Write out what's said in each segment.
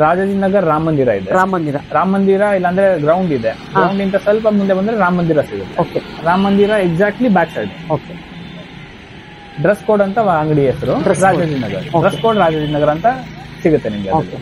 ರಾಜಾಜಿನಗರ್ ರಾಮ ಮಂದಿರ ಇದೆ. ರಾಮ ಮಂದಿರ ಇಲ್ಲಾಂದ್ರೆ ಗ್ರೌಂಡ್ ಇದೆ. ಗ್ರೌಂಡ್ ಇಂದ ಸ್ವಲ್ಪ ಮುಂದೆ ಬಂದ್ರೆ ರಾಮ ಮಂದಿರ ಸಿಗುತ್ತೆ. ಓಕೆ, ರಾಮ ಮಂದಿರ exactly back side. Okay. Dress code ಅಂತ ಅಂಗಡಿ ಹೆಸರು ರಾಜಾಜಿನಗರ್. ಡ್ರೆಸ್ ಕೋಡ್ ರಾಜಾಜಿನಗರ್ ಅಂತ ಸಿಗುತ್ತೆ ನಿಮ್ಗೆ. ಓಕೆ.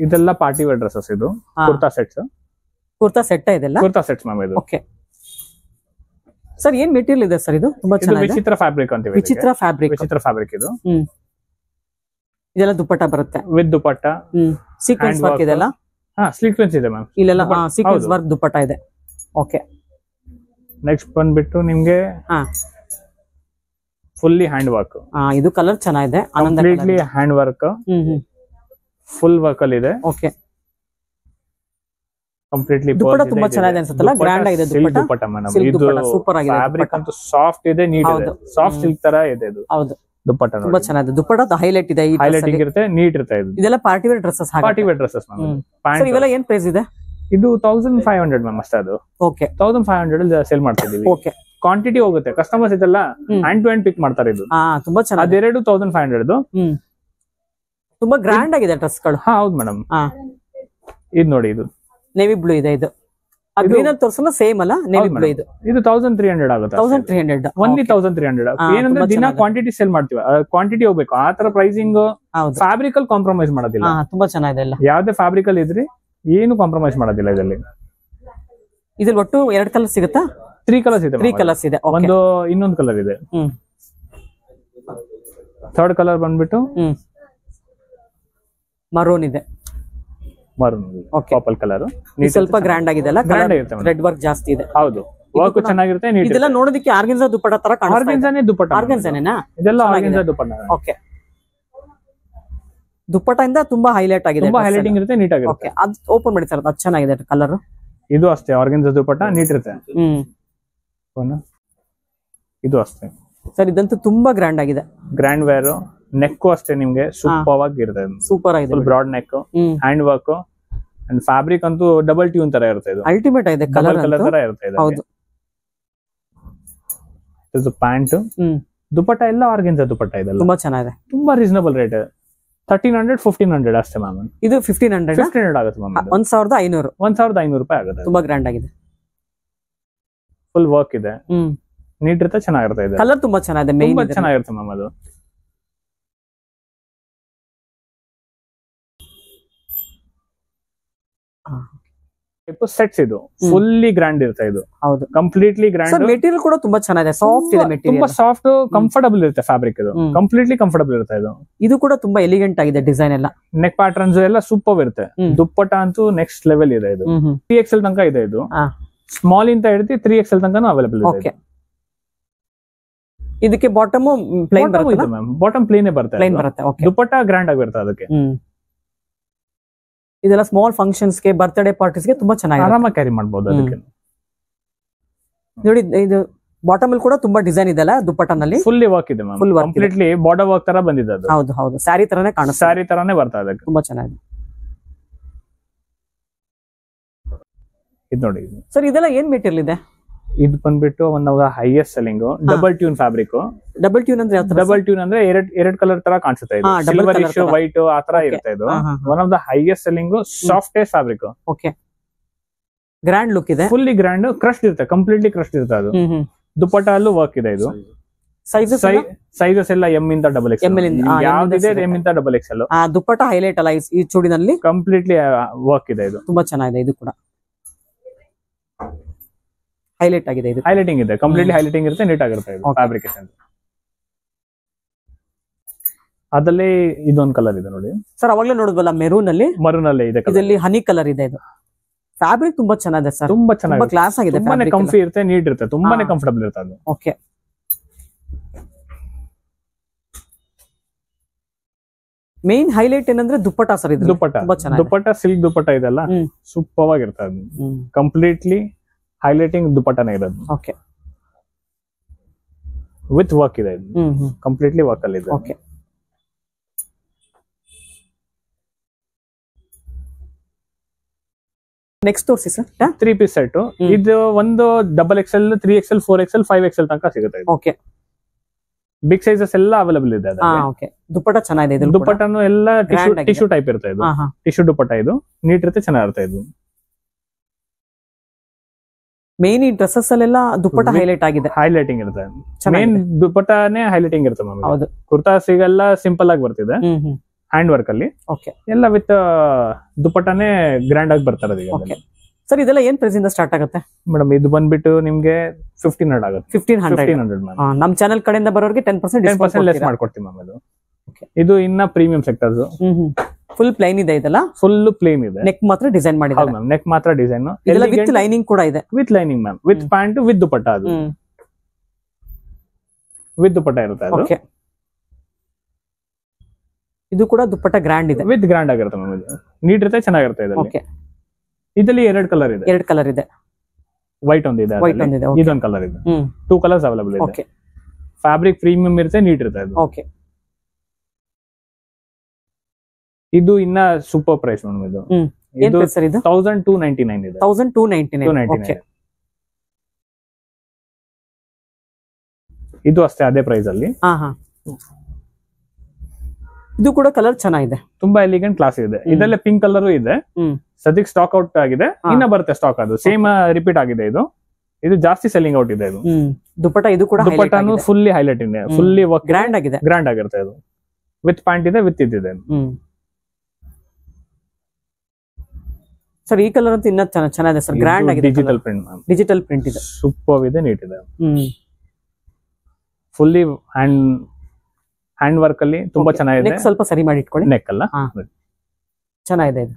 ಇದೆಲ್ಲ ಪಾರ್ಟಿ ವೇರ್ ಡ್ರೆಸ್ಸಸ್. ಇದು ಕುರ್ತಾ ಸೆಟ್ಸ್. ಕುರ್ತಾ ಸೆಟ್ ಇದೆಲ್ಲ. ಕುರ್ತಾ ಸೆಟ್ಸ್ ಮ್ಯಾಮ್ ಇದು. ಓಕೆ ಸರ್, ಏನ್ ಮೆಟೀರಿಯಲ್ ಇದೆ ಸರ್ ಇದು? ತುಂಬಾ ಚೆನ್ನಾಗಿದೆ. ವಿಚಿತ್ರ ಫ್ಯಾಬ್ರಿಕ್ ಅಂತೀವಿ. ವಿಚಿತ್ರ ಫ್ಯಾಬ್ರಿಕ್. ವಿಚಿತ್ರ ಫ್ಯಾಬ್ರಿಕ್ ಇದು. ಇದೆಲ್ಲ ದುಪ್ಪಟ್ಟ ಬರುತ್ತೆ ವಿತ್ ದುಪ್ಪಟ್ಟ. ಸೀಕ್ವೆನ್ಸ್ ವರ್ಕ್ ಇದೆಲ್ಲ. ಸೀಕ್ವೆನ್ಸ್ ಇದೆ ಮ್ಯಾಮ್. ಇಲ್ಲೆಲ್ಲ ಸೀಕ್ವೆನ್ಸ್ ವರ್ಕ್ ದುಪ್ಪಟ್ಟ ಇದೆ. ಓಕೆ. ನೆಕ್ಸ್ಟ್ ಬಂದ್ಬಿಟ್ಟು ನಿಮ್ಗೆ ಫುಲ್ಲಿ ಹ್ಯಾಂಡ್ ವರ್ಕ್. ಇದು ಕಲರ್ ಚೆನ್ನಾಗಿದೆ. Completely hand work. Full work ಅಲ್ಲಿ ಇದೆ. ಓಕೆ. ಕಂಪ್ಲೀಟ್ಲಿ ದುಪ್ಪಟ್ಟ ತುಂಬಾ ಚೆನ್ನಾಗಿದೆ ಅನ್ಸುತ್ತಲ್ಲ. ಗ್ರ್ಯಾಂಡ್ ಆಗಿದೆ ದುಪ್ಪಟ್ಟ ಮೇಡಮ್. ಇದು ಸೂಪರ್ ಆಗಿದೆ. ಫ್ಯಾಬ್ರಿಕ್ ಅಂತೂ ಸಾಫ್ಟ್ ಇದೆ, ನೀಟ್ ಇದೆ. ಸಾಫ್ಟ್ ಸಿಲ್ಕ್ ತರ ಇದೆ ಇದು. ಹೌದು, ದುಪ್ಪಟ್ಟ ತುಂಬಾ ಚೆನ್ನಾಗಿದೆ. ದುಪ್ಪಟ್ಟ ಹೈಲೈಟ್ ಇದೆ. ಹೈಲೈಟಿಂಗ್ ಇರುತ್ತೆ, ನೀಟ್ ಇರುತ್ತೆ. ಇದು ಇದೆಲ್ಲ party wear dresses. Party wear dresses ma'am. Sir, ಇವೆಲ್ಲ ಏನ್ ಪ್ರೈಸ್ ಇದೆ? ಇದು 1500 ಮ್ಯಾಮ್ ಅಷ್ಟೇ. ಅದು ಓಕೆ, 1500 ಸೇಲ್ ಮಾಡ್ತಾ ಇದೀವಿ. ಓಕೆ. ಕ್ವಾಂಟಿಟಿ ಹೋಗುತ್ತೆ. ಕಸ್ಟಮರ್ಸ್ ಇದೆಲ್ಲ ಹ್ಯಾಂಡ್ ಟು ಹ್ಯಾಂಡ್ ಪಿಕ್ ಮಾಡ್ತಾರೆ. ಇದು ತುಂಬಾ ಚೆನ್ನಾಗಿದೆ. ಅದೆರಡು 1500. ತುಂಬಾ ಗ್ರ್ಯಾಂಡ್ ಆಗಿದೆ ಡ್ರೆಸ್ ಗಳು. ಹೌದು ಮೇಡಮ್. ಇದು ನೋಡಿ, ಇದು ನೇವಿ ಬ್ಲೂ ಇದೆ. ಇದು ಗ್ರೀನ್ ಅಂತ ತೋರಿಸಲ್ಲ, ಸೇಮ್ ಅಲ್ಲ? ನೇವಿ ಬ್ಲೂ ಇದು 1300 ಆಗುತ್ತೆ. 1300 ಓನ್ಲಿ 1300. ಏನಂದ್ರೆ ದಿನ ಕ್ವಾಂಟಿಟಿ ಸೇಲ್ ಮಾಡ್ತೀವಿ, ಕ್ವಾಂಟಿಟಿ ಹೋಗ್ಬೇಕು. ಆ ತರ ಪ್ರೈಸಿಂಗ್. ಫ್ಯಾಬ್ರಿಕ್ ಅಲ್ಲಿ ಕಾಂಪ್ರಮೈಸ್ ಮಾಡೋದಿಲ್ಲ. ತುಂಬಾ ಚೆನ್ನಾಗಿದೆ ಎಲ್ಲ. ಯಾವ್ದೇ ಫ್ಯಾಬ್ರಿಕ್ ಅಲ್ಲಿ ಇದ್ರಿ ಏನು ಕಾಂಪ್ರಮೈಸ್ ಮಾಡೋದಿಲ್ಲ ಇದರಲ್ಲಿ. ಇದ್ರಲ್ಲಿ ಒಟ್ಟು 2 ಕಲರ್ ಸಿಗುತ್ತಾ? 3 ಕಲರ್ಸ್ ಇದೆ. 3 ಕಲರ್ಸ್ ಇದೆ. ಒಂದು ಇನ್ನೊಂದು ಕಲರ್ ಇದೆ. ಥರ್ಡ್ ಕಲರ್ ಬಂದ್ಬಿಟ್ಟು ಮರೂನ್ ಇದೆ. Maroon, purple colour. ಸ್ವಲ್ಪ ಗ್ರ್ಯಾಂಡ್ ಆಗಿದೆ ಅಲ್ಲ? ಗ್ರ್ಯಾಂಡ್ ಆಗಿರುತ್ತೆ. ರೆಡ್ ವರ್ಕ್ ಜಾಸ್ತಿ ಇದೆ. ಹೌದು, ವರ್ಕ್ ಚೆನ್ನಾಗಿರುತ್ತೆ. ಇದೆಲ್ಲ ನೋಡೋದಕ್ಕೆ ಆರ್ಗನ್ಜಾ ದುಪ್ಪಟ್ಟ ತರ ಕಾಣಿಸ್ತಾ ಇದೆ. ಆರ್ಗನ್ಜಾನೇ ದುಪ್ಪಟ್ಟ. ಆರ್ಗನ್ಜಾನೇನಾ? ಇದೆಲ್ಲ ಆರ್ಗನ್ಜಾ ದುಪ್ಪಟ್ಟ. ಓಕೆ. ದುಪ್ಪಟ್ಟ ಇಂದ ತುಂಬಾ ಹೈಲೈಟ್ ಆಗಿದೆ. ತುಂಬಾ ಹೈಲೈಟಿಂಗ್ ಇರುತ್ತೆ, ನೀಟ್ ಆಗಿರುತ್ತೆ. ಅದು ಓಪನ್ ಮಾಡಿ ಸರ್, ಅದು ಚೆನ್ನಾಗಿದೆ ಕಲರ್. ಇದು ಅಷ್ಟೇ ಆರ್ಗನ್ಜಾ ದುಪ್ಪಟ್ಟ, ನೀಟ್ ಇರುತ್ತೆ. ಇದು ಅಷ್ಟೇ ಸರ್. ಇದಂತೂ ತುಂಬಾ ಗ್ರ್ಯಾಂಡ್ ಆಗಿದೆ. Grand wear. ನೆಕ್ ಅಷ್ಟೇ ನಿಮ್ಗೆ ಸೂಪರ್ ಆಗಿರುತ್ತೆ. ಸೂಪರ್ ಆಗಿದೆ. Broad neck, hand work and fabric ಅಂತೂ ಡಬಲ್ ಟ್ಯೂನ್ ತರ ಇರುತ್ತೆ. ಇದು ಅಲ್ಟಿಮೇಟ್ ಆಗಿದೆ. ಕಲರ್ ತರ ಇರುತ್ತೆ. ಹೌದು. ಇದು ಪ್ಯಾಂಟ್. ದುಪ್ಪಟ್ಟ ಎಲ್ಲ ಆರ್ಗನ್ಜಾ ದುಪ್ಪಟ್ಟ ಇದೆ. ತುಂಬಾ ಚೆನ್ನಾಗಿದೆ. ತುಂಬಾ ರೀಸನಬಲ್ ರೇಟ್. 1300 1500 ಅಷ್ಟೇ ಮ್ಯಾಮ್. ಇದು 1500 ಆಗುತ್ತೆ ಮ್ಯಾಮ್. 1500 1500 ರೂಪಾಯಿ ಆಗುತ್ತೆ. ತುಂಬಾ ಗ್ರ್ಯಾಂಡ್ ಆಗಿದೆ. ಫುಲ್ ವರ್ಕ್ ಇದೆ, ನೀಟ್ ಇರುತ್ತೆ, ಚೆನ್ನಾಗಿರುತ್ತೆ. ಇದು ಕಲರ್ ತುಂಬಾ ಚೆನ್ನಾಗಿದೆ. ತುಂಬಾ ಚೆನ್ನಾಗಿರುತ್ತೆ ಮ್ಯಾಮ್. ಅದು ಸೆಟ್ಸ್. ಇದು ಫುಲ್ಲಿ ಗ್ರ್ಯಾಂಡ್ ಇರುತ್ತೆ. ಇದು ಹೌದು, ಕಂಪ್ಲೀಟ್ಲಿ ಗ್ರ್ಯಾಂಡ್. ಮೆಟೀರಿಯಲ್ ಕೂಡ ತುಂಬಾ ಚೆನ್ನಾಗಿದೆ. ಸಾಫ್ಟ್ ಇದೆ ಮೆಟೀರಿಯಲ್. ತುಂಬಾ ಸಾಫ್ಟ್, ಕಂಫರ್ಟಬಲ್ ಇರುತ್ತೆ ಫ್ಯಾಬ್ರಿಕ್. ಇದು ಕಂಪ್ಲೀಟ್ಲಿ ಕಂಫರ್ಟಬಲ್ ಇರುತ್ತೆ. ಇದು ಕೂಡ ತುಂಬಾ ಎಲಿಗೆಂಟ್ ಆಗಿದೆ. ಡಿಸೈನ್ ಎಲ್ಲ, ನೆಕ್ ಪ್ಯಾಟರ್ನ್ಸ್ ಎಲ್ಲ ಸೂಪರ್ ಇರುತ್ತೆ. ದುಪ್ಪಟ್ಟ ಅಂತೂ ನೆಕ್ಸ್ಟ್ ಲೆವೆಲ್ ಇದೆ. ಇದು 3XL ತನಕ ಇದೆ. ಇದು ಸ್ಮಾಲ್ ಇಂತ ಹಿಡಿದು 3XL ತನಕ ಅವೈಲೇಬಲ್ ಇದೆ. ಇದಕ್ಕೆ ಬಾಟಮ್ ಪ್ಲೇನ್ ಬರುತ್ತೆ ಮ್ಯಾಮ್. ಬಾಟಮ್ ಪ್ಲೇನ್ ಬರುತ್ತೆ. ದುಪ್ಪಟ್ಟ ಗ್ರ್ಯಾಂಡ್ ಆಗಿರುತ್ತೆ ಅದಕ್ಕೆ. ಇದೆಲ್ಲ ಸ್ಮಾಲ್ ಫಂಕ್ಷನ್ಸ್ ಗೆ, ಬರ್ತ್ಡೇ ಪಾರ್ಟೀಸ್ ಗೆ ತುಂಬಾ ಚೆನ್ನಾಗಿ ಆರಾಮಾಗಿ ಕ್ಯಾರಿ ಮಾಡಬಹುದು. ಅದಕ್ಕೆ ನೋಡಿ, ಇದು ಬಾಟಮ್ ಅಲ್ಲಿ ಕೂಡ ತುಂಬಾ ಡಿಸೈನ್ ಇದೆ ಅಲ್ಲ ದುಪ್ಪಟ್ಟನಲ್ಲಿ. ಫುಲ್ಲಿ ವರ್ಕ್ ಇದೆ ಮ್ಯಾಮ್. ಕಂಪ್ಲೀಟ್ಲಿ ಬಾರ್ಡರ್ ವರ್ಕ್ ತರ ಬಂದಿದೆ ಅದು. ಹೌದು ಹೌದು, ಸ್ಯಾರಿ ತರನೇ ಕಾಣುತ್ತೆ. ಸ್ಯಾರಿ ತರಾನೇ ಬರ್ತಾ ಇದೆ. ತುಂಬಾ ಚೆನ್ನಾಗಿದೆ. ಇದು ನೋಡಿ ಸರ್, ಇದೆಲ್ಲ ಏನ್ ಮೆಟೀರಿಯಲ್ ಇದೆ? ಇದು ಬಂದ್ಬಿಟ್ಟು ಒಂದು highest selling double tune fabric. Double tune ಅಂದ್ರೆ ಡಬಲ್ ಟ್ಯೂನ್ ಅಂದ್ರೆ ಎರಡ್ ಕಲರ್ ತರ ಕಾಣಿಸುತ್ತೆ. ಇದು ಸಿಲ್ವರಿಶ್ ವೈಟ್ ಆ ತರ ಇರುತ್ತೆ. ಇದು one of the highest selling softest fabric. Okay, grand look ಇದೆ. ಫುಲ್ಲಿ ಗ್ರ್ಯಾಂಡ್, ಕ್ರಶ್ಡ್ ಇರುತ್ತೆ, ಕಂಪ್ಲೀಟ್ಲಿ ಕ್ರಶ್ಡ್ ಇರುತ್ತೆ. ಅದು ದುಪ್ಪಟ್ಟ ಅಲ್ಲೂ ವರ್ಕ್ ಇದೆ. ಇದು ಸೈಜಸ್ ಎಲ್ಲ ಎಂ ಇಂದ ಡಬಲ್ ಎಕ್ಸ್. ಯಾವ್ದಿದೆ ಎಂ ಇಂದ ಡಬಲ್ ಎಕ್ಸ್ ಎಲ್. ದುಪ್ಪಟ್ಟ ಹೈಲೈಟ್ ಅಲ್ಲ ಈ ಚೂಡಿನಲ್ಲಿ. ಕಂಪ್ಲೀಟ್ಲಿ ವರ್ಕ್ ಇದೆ. ಇದು ತುಂಬಾ ಚೆನ್ನಾಗಿದೆ. ಇದು ಕೂಡ ಹೈಲೈಟ್ ಆಗಿದೆ. ಇದು ಹೈಲೈಟಿಂಗ್ ಇದೆ, ಕಂಪ್ಲೀಟ್ಲಿ ಹೈಲೈಟಿಂಗ್ ಇರುತ್ತೆ, ನೀಟ್ ಆಗಿರುತ್ತೆ. ಇದು ಫ್ಯಾಬ್ರಿಕೇಶನ್. ಅದರಲ್ಲಿ ಇದೊಂದು ಕಲರ್ ಇದೆ ನೋಡಿ ಸರ್. ಅವಾಗಲೇ ನೋಡಿದ್ವಲ್ಲ ಮೆರೂನ್ ಅಲ್ಲಿ. ಮರೂನ್ ಅಲ್ಲಿ ಇದೆ. ಇದರಲ್ಲಿ ಹನಿ ಕಲರ್ ಇದೆ. ಇದು ಫ್ಯಾಬ್ರಿಕ್ ತುಂಬಾ ಚೆನ್ನಾಗಿದೆ ಸರ್. ತುಂಬಾ ಚೆನ್ನಾಗಿ ಕ್ಲಾಸ್ ಆಗಿದೆ. ತುಂಬಾನೇ ಕಂಫಿ ಇರುತ್ತೆ, ನೀಟ್ ಇರುತ್ತೆ, ತುಂಬಾನೇ ಕಂಫರ್ಟಬಲ್ ಇರುತ್ತೆ ಅದು. ಓಕೆ, ಮೇನ್ ಹೈಲೈಟ್ ಏನಂದ್ರೆ ದುಪ್ಪಟ್ಟ ಸರ್. ಇದು ದುಪ್ಪಟ್ಟ ಸಿಲ್ಕ್ ದುಪ್ಪಟ್ಟ ಇದೆಲ್ಲ ಸೂಪರ್ ಆಗಿರುತ್ತೆ. ಅದು ಕಂಪ್ಲೀಟ್ಲಿ ಹೈಲೈಟಿಂಗ್ ದುಪಟ್ಟಾನೇ ಇರೋದು. ಓಕೆ, ವಿತ್ ವರ್ಕ್ ಇದೆ ಇದು, ಕಂಪ್ಲೀಟ್ಲಿ ವರ್ಕ್ ಅಲ್ಲಿ ಇದೆ. ಓಕೆ, ನೆಕ್ಸ್ಟ್ ತೋರಿಸಿ ಸರ್. 3 piece set. ಇದು ಒಂದು XXL, 3XL, 4XL, 5XL ತನಕ ಸಿಗುತ್ತೆ. ಓಕೆ, ಬಿಗ್ ಸೈಜಸ್ ಎಲ್ಲ ಅವೈಲೇಬಲ್ ಇದೆ. ಓಕೆ, ದುಪ್ಪಟ್ಟ ಚೆನ್ನಾಗಿದೆ ಇದು. ದುಪ್ಪಟ್ಟನು ಎಲ್ಲ ಟಿಶ್ಯೂ ಟೈಪ್ ಇರುತ್ತೆ ಇದು. ಟಿಶ್ಯೂ ದುಪ್ಪಟ್ಟ ಇದು ನೀಟ್ ಇರುತ್ತೆ, ಚೆನ್ನಾಗಿರುತ್ತೆ ಇದು. ಮೇನ್ ಈ ಡ್ರೆಸ್ಸಸ್ ಅಲ್ಲೆಲ್ಲ ದುಪ್ಪಟ್ಟ ಹೈಲೈಟ್ ಆಗಿದೆ, ಹೈಲೈಟಿಂಗ್ ಇರುತ್ತೆ. ಮೇನ್ ದುಪ್ಪಟ್ಟನೇ ಹೈಲೈಟಿಂಗ್ ಇರುತ್ತೆ ಮ್ಯಾಮ್. ಹೌದು, ಕುರ್ತಾಸಿಗೆಲ್ಲ ಸಿಂಪಲ್ ಆಗಿ ಬರ್ತಿದೆ ಹ್ಯಾಂಡ್ ವರ್ಕ್ ಅಲ್ಲಿ. ಓಕೆ, ಎಲ್ಲ ವಿತ್ ದುಪ್ಪಟ್ಟನೇ ಗ್ರ್ಯಾಂಡ್ ಆಗಿ ಬರ್ತಾರೆ ಈಗ. ಓಕೆ ಸರ್, ಇದೆಲ್ಲ ಏನ್ ಪ್ರೈಸ್ ಇಂದ ಸ್ಟಾರ್ಟ್ ಆಗುತ್ತೆ ಮೇಡಮ್? ಇದು ಬಂದ್ಬಿಟ್ಟು ನಿಮ್ಗೆ 1500 ಆಗುತ್ತೆ. 1500 ಮ್ಯಾಮ್. ನಮ್ ಚಾನಲ್ ಕಡೆಯಿಂದ ಬರೋರಿಗೆ 10% ಲೆಸ್ ಮಾಡ್ಕೊಡ್ತೀವಿ ಮ್ಯಾಮ್. ಇದು ಇದು ಇನ್ನ ಪ್ರೀಮಿಯಂ ಸೆಕ್ಟರ್ಸ್. ಫುಲ್ ಪ್ಲೈನ್ ಇದೆ, ಇದೆಲ್ಲ ಫುಲ್ ಪ್ಲೇನ್ ಇದೆ. ನೆಕ್ ಮಾತ್ರ ಡಿಸೈನ್ ಮಾಡಿದ್ದಾರೆ. ಮ್ಯಾಮ್, ನೆಕ್ ಮಾತ್ರ ಡಿಸೈನ್. ಇದೆಲ್ಲ ವಿತ್ ಲೈನಿಂಗ್ ಕೂಡ ಇದೆ. With lining ma'am, with pant, with dupatta. ಅದು ವಿತ್ ದುಪಟ್ಟ ಇರುತ್ತೆ ಅದು. ಓಕೆ, ಇದು ಕೂಡ ದುಪ್ಪಟ್ಟ ಗ್ರ್ಯಾಂಡ್ ಇದೆ, ವಿತ್ ಗ್ರ್ಯಾಂಡ್ ಆಗಿರುತ್ತೆ ಮ್ಯಾಮ್. ಇದು ನೀಟ್ ಇರುತ್ತೆ, ಚೆನ್ನಾಗಿರುತ್ತೆ ಇದರಲ್ಲಿ. ಓಕೆ, ಇದರಲ್ಲಿ 2 ಕಲರ್ ಇದೆ. 2 ಕಲರ್ ಇದೆ. ವೈಟ್ ಒಂದಿದೆ, ಇದೊಂದು ಕಲರ್ ಇದೆ. 2 ಕಲರ್ಸ್ ಅವೈಲೇಬಲ್ ಇದೆ. ಓಕೆ, ಫ್ಯಾಬ್ರಿಕ್ ಪ್ರೀಮಿಯಂ ಇರುತ್ತೆ, ನೀಟ್ ಇರುತ್ತೆ ಅದು. ಓಕೆ, ಇದು ಇನ್ನ ಸೂಪರ್ ಪ್ರೈಸ್ ಮ್ಯಾಮ್. ಇದು ಇದು 1299 ಇದೆ. 1299. ಇದು ಅಷ್ಟೇ ಅದೇ ಪ್ರೈಸ್ ಅಲ್ಲಿ. ಇದು ಕೂಡ ಕಲರ್ ಚೆನ್ನಾಗಿದೆ, ತುಂಬಾ ಎಲಿಗೆಂಟ್ ಕ್ಲಾಸ್ ಇದೆ. ಇದರಲ್ಲಿ ಪಿಂಕ್ ಕಲರ್ ಇದೆ, ಸದ್ಯಕ್ಕೆ ಸ್ಟಾಕ್ ಔಟ್ ಆಗಿದೆ. ಇನ್ನ ಬರುತ್ತೆ ಸ್ಟಾಕ್, ಅದು ಸೇಮ್ ರಿಪೀಟ್ ಆಗಿದೆ. ಇದು ಜಾಸ್ತಿ ಸೆಲ್ಲಿಂಗ್ ಔಟ್ ಇದೆ. ಇದು ದುಪ್ಪಟ್ಟ, ಇದು ಕೂಡ ದುಪ್ಪಟ್ಟನು ಫುಲ್ಲಿ ಹೈಲೈಟ್ ಇದೆ, ಫುಲ್ಲಿ ವರ್ಕ್ ಗ್ರ್ಯಾಂಡ್ ಆಗಿದೆ, ಗ್ರ್ಯಾಂಡ್ ಆಗಿರುತ್ತೆ. ಇದು ವಿತ್ ಪ್ಯಾಂಟ್ ಇದೆ, ವಿತ್ ಇದಿದೆ. ಸರ್ ಈ ಕಲರ್ ಅಂತ ಇನ್ನ ಚೆನ್ನಾಗಿದೆ ಸರ್, ಗ್ರ್ಯಾಂಡ್ ಆಗಿದೆ. ಡಿಜಿಟಲ್ ಪ್ರಿಂಟ್, ಡಿಜಿಟಲ್ ಪ್ರಿಂಟ್ ಇದೆ, ಸೂಪರ್ ಇದೆ, ನೀಟ್ ಇದೆ. ಫುಲ್ಲಿ ಹ್ಯಾಂಡ್ ವರ್ಕ್ ಅಲ್ಲಿ ತುಂಬಾ ಚೆನ್ನಾಗಿದೆ. ನೆಕ್ ಸ್ವಲ್ಪ ಸರಿ ಮಾಡಿ ಇಟ್ಕೊಳ್ಳಿ. ನೆಕ್ ಅಲ್ಲ, ಚೆನ್ನಾಗಿದೆ ಇದು.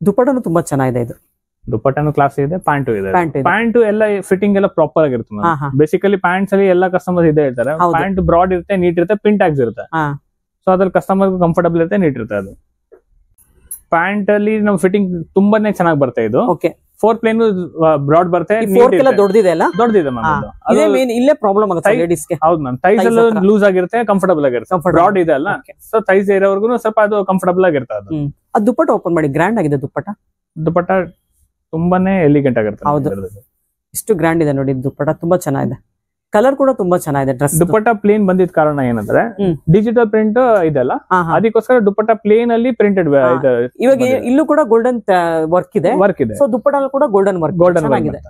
ದುಪ್ಪಟ್ಟನು ತುಂಬಾ ಚೆನ್ನಾಗಿದೆ. ಇದು ದುಪ್ಪಟ್ಟನು ಕ್ಲಾಸ್ ಇದೆ, ಪ್ಯಾಂಟು ಇದೆ. ಪ್ಯಾಂಟು ಎಲ್ಲ ಫಿಟ್ಟಿಂಗ್ ಎಲ್ಲ ಪ್ರಾಪರ್ ಆಗಿರುತ್ತೆ. ಬೇಸಿಕಲಿ ಪ್ಯಾಂಟ್ಸ್ ಅಲ್ಲಿ ಎಲ್ಲ ಕಸ್ಟಮರ್ಸ್ ಇದೇ ಹೇಳ್ತಾರೆ. ಪ್ಯಾಂಟ್ ಬ್ರಾಡ್ ಇರುತ್ತೆ, ನೀಟ್ ಇರುತ್ತೆ, ಪಿನ್ ಟ್ಯಾಗ್ಸ್ ಇರುತ್ತೆ. ಸೊ ಅದ್ರಲ್ಲಿ ಕಸ್ಟಮರ್ ಕಂಫರ್ಟಬಲ್ ಇರುತ್ತೆ, ನೀಟ್ ಇರುತ್ತೆ. ಅದು ಪ್ಯಾಂಟ್ ಅಲ್ಲಿ ನಮ್ ಫಿಟ್ಟಿಂಗ್ ತುಂಬಾನೇ ಚೆನ್ನಾಗಿ ಬರುತ್ತೆ. ಇದು 4 ಪ್ಲೇನ್ ಬ್ರಾಡ್ ಬರುತ್ತೆ, ದೊಡ್ಡದಿದೆ ಅಲ್ಲ, ದೊಡ್ಡದಿದೆ ಮ್ಯಾಮ್. ಇಲ್ಲೇ ಪ್ರಾಬ್ಲಮ್ ಆಗುತ್ತೆ ಲೇಡೀಸ್ ಗೆ. ಹೌದು ಮ್ಯಾಮ್, ಥೈಸ್ ಎಲ್ಲ ಲೂಸ್ ಆಗಿರುತ್ತೆ, ಕಂಫರ್ಟಬಲ್ ಆಗಿರುತ್ತೆ. ಬ್ರಾಡ್ ಇದೆ ಅಲ್ಲ, ಸೊ ಥೈಸ್ ಇರೋವರೆಗೂ ಸ್ವಲ್ಪ ಅದು ಕಂಫರ್ಟಬಲ್ ಆಗಿರುತ್ತೆ. ಅದು ದುಪ್ಪಟ್ಟ ಓಪನ್ ಮಾಡಿ, ಗ್ರ್ಯಾಂಡ್ ಆಗಿದೆ ದುಪ್ಪಟ್ಟ. ದುಪ್ಪಟ್ಟ ತುಂಬಾನೇ ಎಲಿಗೆಂಟ್ ಆಗಿರುತ್ತೆ. ಹೌದು, ಇಷ್ಟು ಗ್ರ್ಯಾಂಡ್ ಇದೆ ನೋಡಿ. ದುಪ್ಪಟ್ಟ ತುಂಬಾ ಚೆನ್ನಾಗಿದೆ, ಕಲರ್ ಕೂಡ ತುಂಬಾ ಚೆನ್ನಾಗಿದೆ. ಡ್ರೆಸ್ ದುಪ್ಪಟ್ಟ ಪ್ಲೇನ್ ಬಂದಿದ್ ಕಾರಣ ಏನಂದ್ರೆ ಡಿಜಿಟಲ್ ಪ್ರಿಂಟ್ ಇದೆಲ್ಲ, ಅದಕ್ಕೋಸ್ಕರ ದುಪ್ಪಟ್ಟ ಪ್ಲೇನ್ ಅಲ್ಲಿ ಪ್ರಿಂಟೆಡ್. ಇವಾಗ ಇಲ್ಲೂ ಕೂಡ ಗೋಲ್ಡನ್ ವರ್ಕ್ ಇದೆ. ಸೊ ದುಪ್ಪಟ್ಟ ಕೂಡ ಗೋಲ್ಡನ್ ವರ್ಕ್, ಚೆನ್ನಾಗಿದೆ.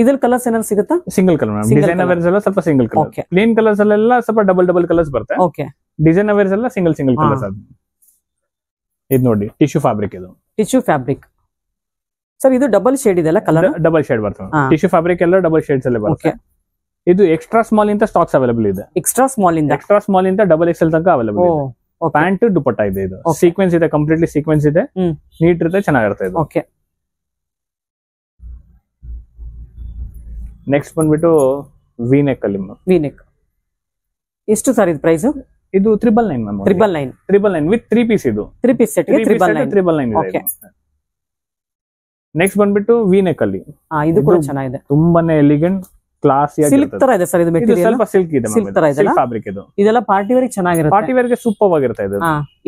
ಇದ್ರಲ್ಲಿ ಕಲರ್ಸ್ ಏನಾದ್ರು ಸಿಗುತ್ತಾ? Single colour ma'am. ಡಿಸೈನ್ ಅವೇರ್ಸ್ ಎಲ್ಲ ಸ್ವಲ್ಪ ಸಿಂಗಲ್ ಕಲರ್. ಪ್ಲೇನ್ ಕಲರ್ಸ್ ಅಲ್ಲೆಲ್ಲ ಸ್ವಲ್ಪ ಡಬಲ್ ಕಲರ್ಸ್ ಬರುತ್ತೆ. ಓಕೆ, ಡಿಸೈನ್ ಅವೇರ್ಸ್ ಎಲ್ಲ ಸಿಂಗಲ್ ಕಲರ್ಸ್. ಅದು ಇದು ನೋಡಿ, ಟಿಶ್ಯೂ ಫ್ಯಾಬ್ರಿಕ್. ಇದು ಟಿಶ್ಯೂ ಫ್ಯಾಬ್ರಿಕ್ ಸರ್. ಇದು ಡಬಲ್ ಶೇಡ್ ಇದೆ ಅಲ್ಲ, ಕಲರ್ ಡಬಲ್ ಶೇಡ್ ಬರ್ತದೆ. ಟಿಶ್ಯೂ ಫ್ಯಾಬ್ರಿಕ್ ಎಲ್ಲ ಡಬಲ್ ಶೇಡ್ಸ್ ಅಲ್ಲೇ ಬರುತ್ತೆ. ಇದು ಎಕ್ಸ್ಟ್ರಾ ಸ್ಮಾಲ್ ಇಂದ ಸ್ಟಾಕ್ಸ್ ಅವೈಲೇಬಲ್ ಇದೆ. ಎಕ್ಸ್ಟ್ರಾ ಸ್ಮಾಲ್ ಇಂದ XXL ತನಕ ಅವೈಲೇಬಲ್ ಇದೆ. ಪ್ಯಾಂಟ್ ದುಪ್ಪಟ್ಟ ಇದೆ. ಇದು ಸೀಕ್ವೆನ್ಸ್ ಇದೆ, ಕಂಪ್ಲೀಟ್ಲಿ ಸೀಕ್ವೆನ್ಸ್ ಇದೆ, ನೀಟ್ ಇರುತ್ತೆ, ಚೆನ್ನಾಗಿರುತ್ತೆ ಇದು. ಓಕೆ, ನೆಕ್ಸ್ಟ್ ಬಂದ್ಬಿಟ್ಟು ವಿ ನೆಕ್ ಅಲ್ಲಿ. ವಿ ನೆಕ್ ಎಷ್ಟು ಸರ್ ಇದು ಪ್ರೈಸ್? ಇದು 999 ಮ್ಯಾಮ್. 999 with 3 piece. ಇದು 3 ಪೀಸ್ ಸೆಟ್ 999 ಇದೆ. ನೆಕ್ಸ್ಟ್ ಬಂದ್ಬಿಟ್ಟು ವಿ ನೆಕ್ ಅಲ್ಲಿ. ಇದು ಕೂಡ ಚೆನ್ನಾಗಿದೆ, ತುಂಬಾನೇ ಎಲಿಗೆಂಟ್ ಕ್ಲಾಸ್. ಸಿಲ್ಕ್ ತರ ಇದೆ ಸರ್ ಇದು ಮೆಟೀರಿಯಲ್. ಸ್ವಲ್ಪ ಸಿಲ್ಕ್ ಇದೆ, ಸಿಲ್ಕ್ ತರ ಇದೆ ಫ್ಯಾಬ್ರಿಕ್. ಇದು ಇದೆಲ್ಲ ಪಾರ್ಟಿ ವೇರ್ ಚೆನ್ನಾಗಿರುತ್ತೆ. ಪಾರ್ಟಿ ವೇರ್ ಗೆ ಸೂಪರ್ ಆಗಿರುತ್ತೆ ಇದು.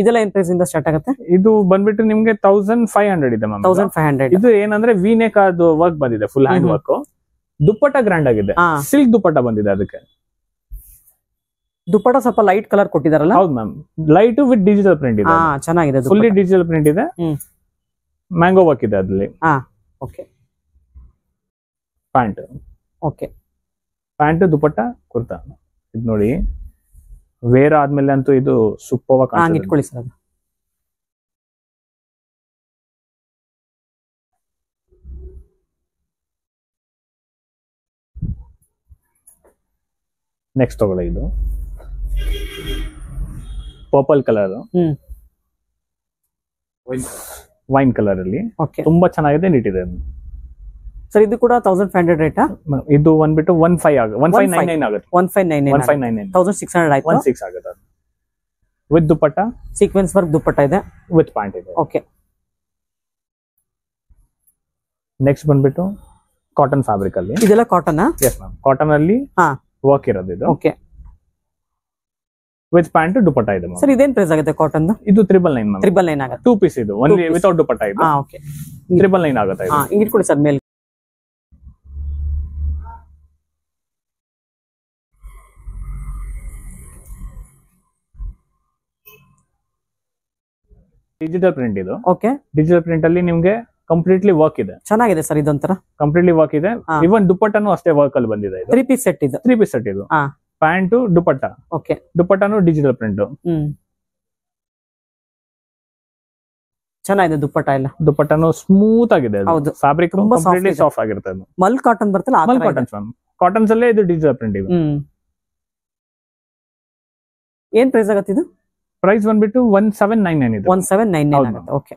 ಇದೆಲ್ಲ ಏನ್ ಪ್ರೈಸ್ ಇಂದ ಸ್ಟಾರ್ಟ್ ಆಗುತ್ತೆ? ಇದು ಬಂದ್ಬಿಟ್ಟು ನಿಮ್ಗೆ 1500 ಇದೆ ಮ್ಯಾಮ್. 1500. ಇದು ಏನಂದ್ರೆ ವಿ ನೆಕ್ ಅದು ವರ್ಕ್ ಬಂದಿದೆ, ಫುಲ್ ಹ್ಯಾಂಡ್ ವರ್ಕ್. ದುಪ್ಪಟ್ಟ ಗ್ರ್ಯಾಂಡ್ ಆಗಿದೆ, ಸಿಲ್ಕ್ ದುಪ್ಪಟ್ಟ ಬಂದಿದೆ. ಅದಕ್ಕೆ ದುಪ್ಪಟ್ಟ ಸ್ವಲ್ಪ ಲೈಟ್ ಕಲರ್ ಕೊಟ್ಟಿದಾರಲ್ಲ? ಹೌದು ma'am, light with digital print ಇದೆ. ಚೆನ್ನಾಗಿದೆ, ಫುಲ್ಲಿ ಡಿಜಿಟಲ್ ಪ್ರಿಂಟ್ ಇದೆ, ಮ್ಯಾಂಗೋ ವರ್ಕ್ ಇದೆ ಅದ್ರಲ್ಲಿ. Okay, pant. ಓಕೆ, ಪ್ಯಾಂಟ್ ದುಪ್ಪಟ್ಟ ಕುರ್ತಾ. ಇದು ನೋಡಿ, ವೇರ್ ಆದ್ಮೇಲೆ ಅಂತೂ ಇದು ಸೂಪರ್ ಆಗಿ ಇಟ್ಕೊಳ್ಳಿ ಸರ್. ಅದು ನೆಕ್ಸ್ಟ್ ತಗೊಳ್ಳಿ. ಇದು ಪರ್ಪಲ್ ಕಲರ್, ವೈನ್ ಕಲರ್ ಅಲ್ಲಿ ತುಂಬಾ ಚೆನ್ನಾಗಿದೆ, ನೀಟ್ ಇದೆ ಸರ್. ಇದು ಕೂಡ 1500 ರೇಟಾ? ಇದು ಬಂದ್ಬಿಟ್ಟು 1599 ಆಗುತ್ತೆ. 1599 1600 ಆಯ್ತು. 16 ಆಗುತ್ತೆ. ವಿತ್ ದುಪ್ಪಟ್ಟ, ಸೀಕ್ವೆನ್ಸ್ ವರ್ಕ್ ದುಪ್ಪಟ್ಟ ಇದೆ, ವಿತ್ ಪ್ಯಾಂಟ್ ಇದೆ. ಓಕೆ. ನೆಕ್ಸ್ಟ್ ಬಂದ್ಬಿಟ್ಟು ಕಾಟನ್ ಫ್ಯಾಬ್ರಿಕ್ ಅಲ್ಲಿ. ಇದೆಲ್ಲ ಕಾಟನ್? ಎಸ್ ಮ್ಯಾಮ್, ಕಾಟನ್ ಅಲ್ಲಿ ವರ್ಕ್ ಇರೋದು ಇದು. ಓಕೆ. ವಿತ್ ಪ್ಯಾಂಟ್ ದುಪ್ಪಟ್ಟ ಇದೆ. ಸರ್ ಇದೇನ್ ಪ್ರೈಸ್ ಆಗುತ್ತೆ ಕಾಟನ್? ಇದು 999 ಮ್ಯಾಮ್. 999 ಆಗುತ್ತೆ. 2 ಪೀಸ್ ಇದು, ಓನ್ಲಿ ವಿತೌಟ್ ದುಪ್ಪಟ್ಟ ಇದು. ಓಕೆ. 999 ಆಗುತ್ತೆ ಇದು. ಹಿಂಗ್ ಇಟ್ಕೊಳ್ಳಿ ಸರ್ ಮೇಲೆ. ಡಿಜಿಟಲ್ ಪ್ರಿಂಟ್ ಇದು. ಓಕೆ. ಡಿಜಿಟಲ್ ಪ್ರಿಂಟ್ ಅಲ್ಲಿ ನಿಮ್ಗೆ ಕಂಪ್ಲೀಟ್ಲಿ ವರ್ಕ್ ಇದೆ. ಚೆನ್ನಾಗಿದೆ ಸರ್ ಇದೊಂಥರ. ಕಂಪ್ಲೀಟ್ಲಿ ವರ್ಕ್ ಇದೆ. ಇವನ್ ದುಪ್ಪಟ್ಟನು ಅಷ್ಟೇ ವರ್ಕ್ ಅಲ್ಲಿ ಬಂದಿದೆ ಇದು. 3 ಪೀಸ್ ಸೆಟ್ ಇದು. 3 ಪೀಸ್ ಸೆಟ್ ಇದು. ಪ್ಯಾಂಟ್ ದುಪ್ಪಟ್ಟ. ಓಕೆ. ದುಪ್ಪಟ್ಟನು ಡಿಜಿಟಲ್ ಪ್ರಿಂಟ್. ಚೆನ್ನಾಗಿದೆ ದುಪ್ಪಟ್ಟ ಎಲ್ಲ. ದುಪ್ಪಟ್ಟನು ಸ್ಮೂತ್ ಆಗಿದೆ. ಹೌದು. ಫ್ಯಾಬ್ರಿಕ್ ಕಂಪ್ಲೀಟ್ಲಿ ಸಾಫ್ಟ್ ಆಗಿರುತ್ತೆ ಅದು. ಮಲ್ ಕಾಟನ್ ಬರ್ತಲ್ಲ, ಮಲ್ ಕಾಟನ್ ಮ್ಯಾಮ್. ಕಾಟನ್ಸ್ ಅಲ್ಲೇ ಇದು ಡಿಜಿಟಲ್ ಪ್ರಿಂಟ್ ಇದು. ಏನ್ ಪ್ರೈಸ್ ಆಗುತ್ತೆ ಇದು? ಪ್ರೈಸ್ ಬಂದ್ಬಿಟ್ಟು 1799 ಇದೆ. 1799 ಆಗುತ್ತೆ. ಓಕೆ.